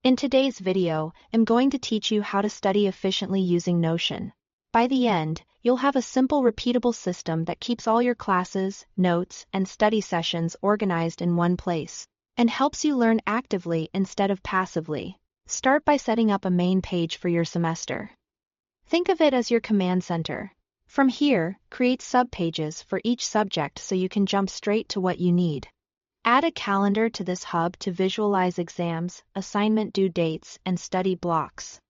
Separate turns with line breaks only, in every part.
In today's video, I'm going to teach you how to study efficiently using Notion. By the end, you'll have a simple repeatable system that keeps all your classes, notes, and study sessions organized in one place, and helps you learn actively instead of passively. Start by setting up a main page for your semester. Think of it as your command center. From here, create subpages for each subject so you can jump straight to what you need. Add a calendar to this hub to visualize exams, assignment due dates, and study blocks.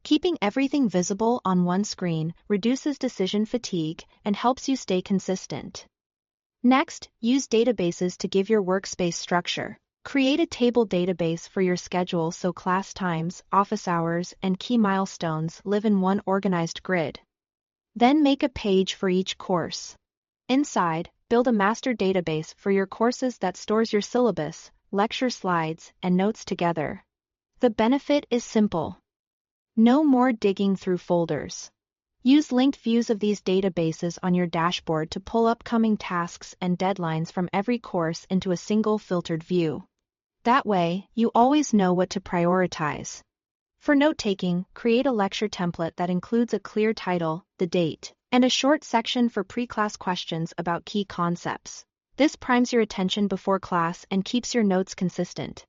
Keeping everything visible on one screen reduces decision fatigue and helps you stay consistent. Next, use databases to give your workspace structure. Create a table database for your schedule so class times, office hours, and key milestones live in one organized grid. Then make a page for each course. Inside, build a master database for your courses that stores your syllabus, lecture slides, and notes together. The benefit is simple. No more digging through folders. Use linked views of these databases on your dashboard to pull upcoming tasks and deadlines from every course into a single filtered view. That way, you always know what to prioritize. For note-taking, create a lecture template that includes a clear title, the date, and a short section for pre-class questions about key concepts. This primes your attention before class and keeps your notes consistent.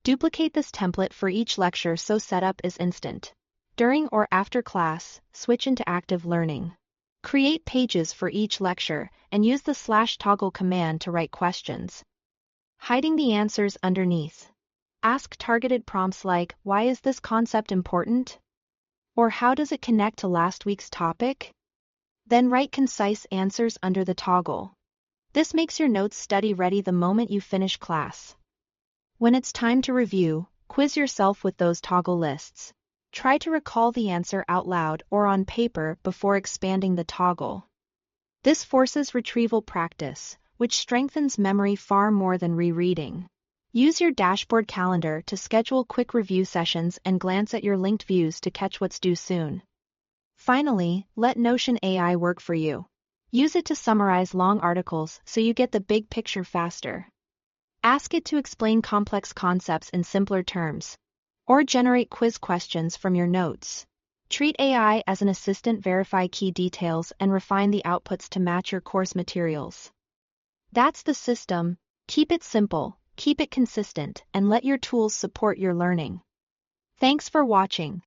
Duplicate this template for each lecture so setup is instant. During or after class, switch into active learning. Create pages for each lecture and use the /toggle command to write questions. Hiding the answers underneath. Ask targeted prompts like, "Why is this concept important?" Or "How does it connect to last week's topic?" Then write concise answers under the toggle. This makes your notes study ready the moment you finish class. When it's time to review, quiz yourself with those toggle lists. Try to recall the answer out loud or on paper before expanding the toggle. This forces retrieval practice, which strengthens memory far more than rereading. Use your dashboard calendar to schedule quick review sessions and glance at your linked views to catch what's due soon. Finally, let Notion AI work for you. Use it to summarize long articles so you get the big picture faster. Ask it to explain complex concepts in simpler terms, or generate quiz questions from your notes. Treat AI as an assistant, verify key details, and refine the outputs to match your course materials. That's the system. Keep it simple, keep it consistent, and let your tools support your learning. Thanks for watching.